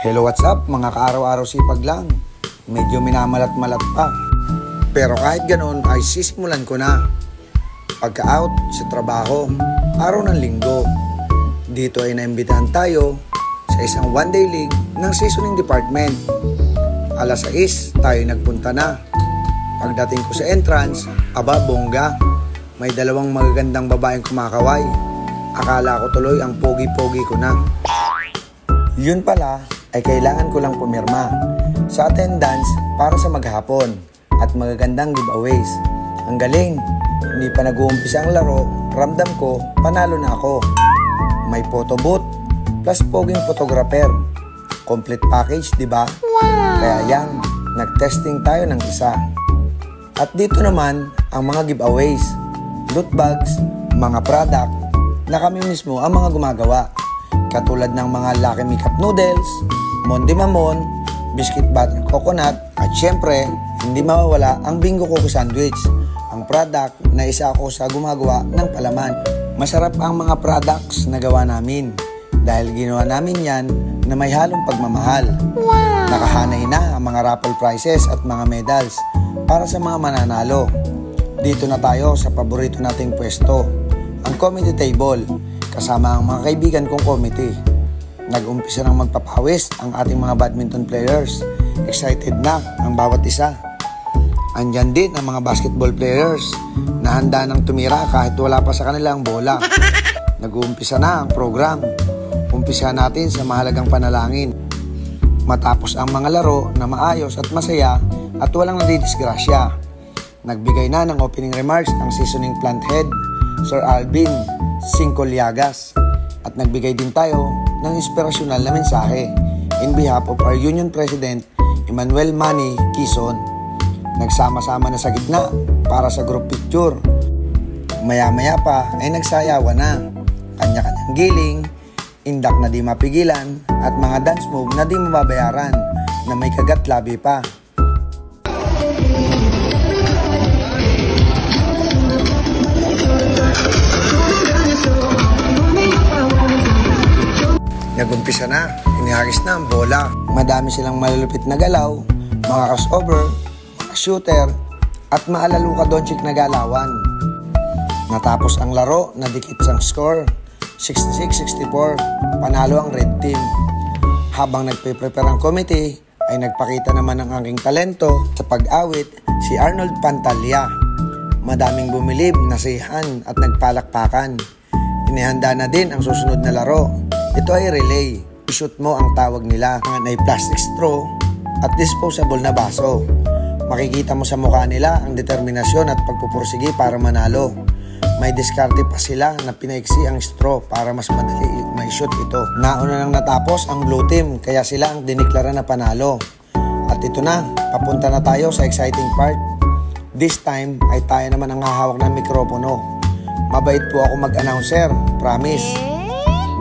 Hello, what's up mga kaaraw-araw sipag lang. Medyo minamalat-malat pa. Pero kahit ganoon ay sisimulan ko na. Pagka-out sa trabaho, araw ng linggo. Dito ay naimbitahan tayo sa isang one-day league ng seasoning department. Alas 6 tayo nagpunta na. Pagdating ko sa entrance, aba bongga. May dalawang magagandang babaeng kumakaway. Akala ko tuloy ang pogi-pogi ko na. Yun pala ay kailangan ko lang pumirma sa attendance para sa maghapon at magagandang giveaways. Ang galing, hindi pa nag-uumpisa ang laro, ramdam ko, panalo na ako. May photo booth plus poging photographer. Complete package, di ba? Wow! Kaya yan, nag-testing tayo ng isa. At dito naman ang mga giveaways, loot bags, mga product na kami mismo ang mga gumagawa. Katulad ng mga Lucky Me Cup Noodles, Monde Mamon, Biscuit Butter Coconut, at syempre, hindi mawawala ang Bingo Coco Sandwich, ang product na isa ako sa gumagawa ng palaman. Masarap ang mga products na gawa namin dahil ginawa namin yan na may halong pagmamahal. Wow! Nakahanay na ang mga raffle prizes at mga medals para sa mga mananalo. Dito na tayo sa paborito nating pwesto, ang committee table, kasama ang mga kaibigan kong committee. Nag-umpisa ng magpapawis ang ating mga badminton players. Excited na ang bawat isa. Andyan din ang mga basketball players na handa nang tumira kahit wala pa sa kanila ang bola. Nag-uumpisa na ang program. Umpisa natin sa mahalagang panalangin. Matapos ang mga laro na maayos at masaya at walang nadidisgrasya. Nagbigay na ng opening remarks ang seasoning plant head, Sir Alvin Singcolyagas. At nagbigay din tayo ng inspirasyonal na mensahe in behalf of our Union President Emmanuel Manny Quezon. Nagsama-sama na sa gitna para sa group picture. Maya-maya pa ay nagsayawan na. Kanya-kanyang giling, indak na di mapigilan at mga dance move na di mababayaran na may kagat labi pa. Nagumpisa na, inihagis na ang bola. Madami silang malulupit na galaw, mga crossover, mga shooter, at maalaluka donchik na galawan. Natapos ang laro na dikit sang score, 66-64, panalo ang red team. Habang nagpe-prepare ang committee, ay nagpakita naman ng aking talento sa pag-awit si Arnold Pantalya. Madaming bumilib, nasihan at nagpalakpakan. Inihanda na din ang susunod na laro. Ito ay relay. I-shoot mo ang tawag nila. Ang ay plastic straw at disposable na baso. Makikita mo sa mukha nila ang determinasyon at pagpupursige para manalo. May diskarte pa sila na pinaiksi ang straw para mas madali ma-shoot ito. Nauna nang natapos ang blue team kaya sila ang diniklara na panalo. At ito na, papunta na tayo sa exciting part. This time ay tayo naman ang hahawak ng mikropono. Mabait po ako mag-announcer, promise.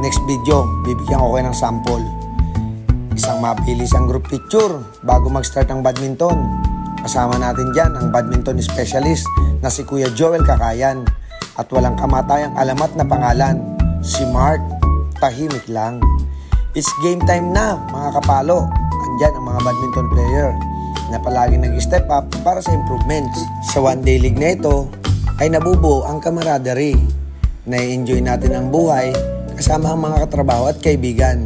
Next video, bibigyan ko kayo ng sample. Isang mabilis ang group picture bago mag-start ang badminton. Kasama natin dyan ang badminton specialist na si Kuya Joel Kakayan. At walang kamatayang alamat na pangalan, si Mark. Tahimik lang. It's game time na mga kapalo. Andyan ang mga badminton player na palaging nag-step up para sa improvements. Sa one-day league na ito ay nabubuo ang camaraderie. Na-enjoy natin ang buhay kasama ang mga katrabaho at kaibigan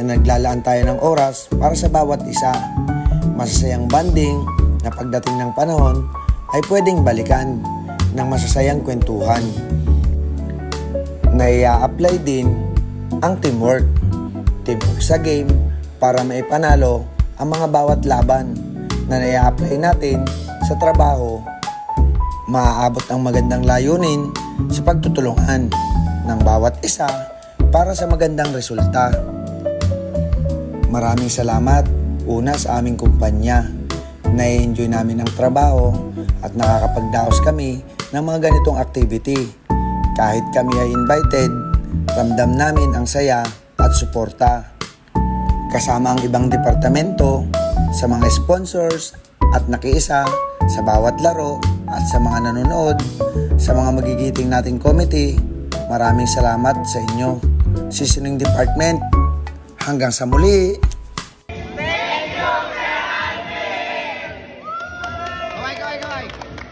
na naglalaan tayo ng oras para sa bawat isa. Masasayang banding na pagdating ng panahon ay pwedeng balikan ng masasayang kwentuhan. Nai-apply din ang teamwork. Teamwork sa game para maipanalo ang mga bawat laban na nai-apply natin sa trabaho. Maaabot ang magandang layunin sa pagtutulungan ng bawat isa para sa magandang resulta. Maraming salamat una sa aming kumpanya. Na-enjoy namin ang trabaho at nakakapagdaos kami ng mga ganitong activity. Kahit kami ay invited, ramdam namin ang saya at suporta. Kasama ang ibang departamento, sa mga sponsors at nakiisa sa bawat laro at sa mga nanonood, sa mga magigiting nating committee, maraming salamat sa inyo. Seasoning Department, hanggang sa muli. kaway.